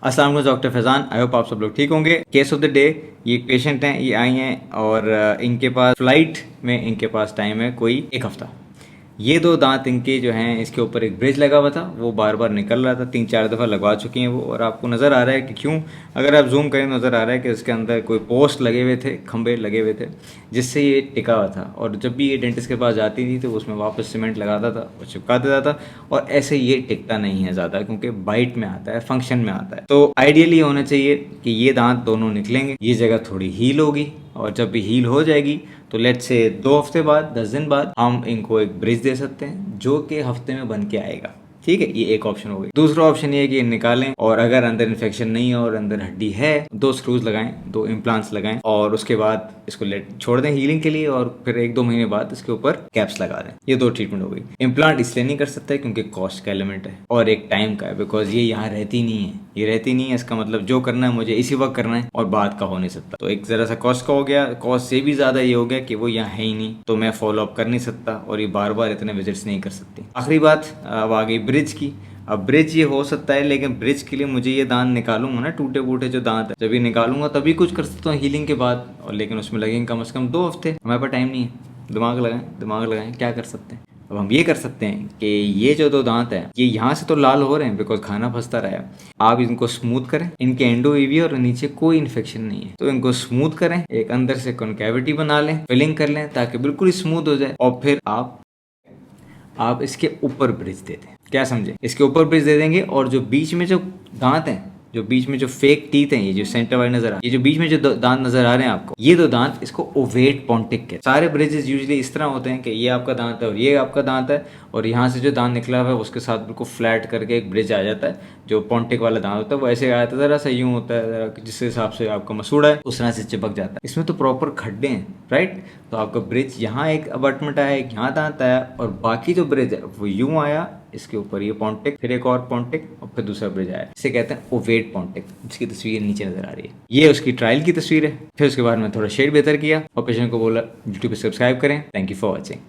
अस्सलाम वालेकुम doctor Faizan, I hope आप सब लोग ठीक होंगे। केस ऑफ द डे, ये एक पेशेंट हैं, ये आई हैं और इनके पास फ्लाइट में इनके पास टाइम है कोई एक हफ़्ता। ये दो दांत इनके जो हैं इसके ऊपर एक ब्रिज लगा हुआ था, वो बार बार निकल रहा था, 3-4 दफ़ा लगवा चुकी हैं वो। और आपको नज़र आ रहा है कि क्यों, अगर आप जूम करें नज़र आ रहा है कि इसके अंदर कोई पोस्ट लगे हुए थे, खंभे लगे हुए थे जिससे ये टिका हुआ था। और जब भी ये डेंटिस्ट के पास जाती थी तो उसमें वापस सीमेंट लगाता था और चिपका देता था, और ऐसे ये टिकता नहीं है ज़्यादा क्योंकि बाइट में आता है, फंक्शन में आता है। तो आइडियली होना चाहिए कि ये दांत दोनों निकलेंगे, ये जगह थोड़ी हील होगी, और जब भी हील हो जाएगी तो लेट से 2 हफ्ते बाद, 10 दिन बाद हम इनको एक ब्रिज दे सकते हैं जो कि हफ्ते में बन के आएगा। ठीक है, ये एक ऑप्शन हो गई। दूसरा ऑप्शन ये है कि निकालें, और अगर अंदर इन्फेक्शन नहीं है और अंदर हड्डी है, 2 स्क्रूज लगाएं, 2 इम्प्लांट्स लगाएं, और उसके बाद इसको लेट छोड़ दें हीलिंग के लिए, और फिर 1-2 महीने बाद इसके ऊपर कैप्स लगा दें। ये 2 ट्रीटमेंट हो गई। इम्प्लांट इसलिए नहीं कर सकते क्योंकि कॉस्ट का एलिमेंट है और एक टाइम का है, बिकॉज ये यहाँ रहती नहीं है, ये रहती नहीं है। इसका मतलब जो करना है मुझे इसी वक्त करना है और बाद का हो नहीं सकता। तो एक जरा सा कॉस्ट का हो गया, कॉस्ट से भी ज्यादा ये हो गया कि वो यहाँ है ही नहीं, तो मैं फॉलो अप कर नहीं सकता और ये बार बार इतने विजिट्स नहीं कर सकती। आखिरी बात अब आ गई ब्रिज की। अब ब्रिज ये हो सकता है, लेकिन ब्रिज के लिए मुझे ये दांत निकालूंगा ना, टूटे फूटे जो दांत है, जब ये निकालूंगा तभी कुछ कर सकता हूँ हीलिंग के बाद, और लेकिन उसमें लगेंगे कम से कम 2 हफ्ते। हमारे पास टाइम नहीं है। दिमाग लगाएं, क्या कर सकते हैं। अब हम ये कर सकते हैं कि ये जो 2 दांत है ये यहाँ से तो लाल हो रहे हैं बिकॉज खाना फंसता रहा है। आप इनको स्मूथ करें, इनके एंडोवीवी और नीचे कोई इन्फेक्शन नहीं है, तो इनको स्मूथ करें, एक अंदर से कॉन्कैविटी बना लें, फिलिंग कर लें ताकि बिल्कुल स्मूथ हो जाए, और फिर आप इसके ऊपर ब्रिज दे दें। क्या समझे, इसके ऊपर ब्रिज दे देंगे, और जो बीच में जो दांत हैं, जो बीच में जो फेक टीथ हैं, ये जो सेंटर वाले नजर आ, ये जो बीच में जो दांत नजर आ रहे हैं आपको, ये 2 दांत, इसको ओवेट पोंटिक के। सारे ब्रिजेस यूजुअली इस तरह होते हैं कि ये आपका दांत है और ये आपका दांत है, और यहाँ से जो दांत निकला हुआ है उसके साथ बिल्कुल फ्लैट करके एक ब्रिज आ जाता है। जो पोंटिक वाला दांत होता है वो ऐसे आता है, जरा सा यूं होता है, जिस हिसाब से आपका मसूड़ा है उस तरह से चिपक जाता है। इसमें तो प्रॉपर खड्डे हैं, राइट। तो आपका ब्रिज यहाँ एक अबटमेंट आया, एक यहाँ दांत आया, और बाकी जो ब्रिज है वो यूं आया, इसके ऊपर ये पोंटिक, फिर एक और पोंटिक, और फिर दूसरा ब्रिज आया। इसे कहते हैं ओवेट पोंटिक, जिसकी तस्वीर नीचे नजर आ रही है। ये उसकी ट्रायल की तस्वीर है। फिर उसके बाद में थोड़ा शेड बेहतर किया और पेशेंट को बोला यूट्यूब पे सब्सक्राइब करें। Thank you for watching.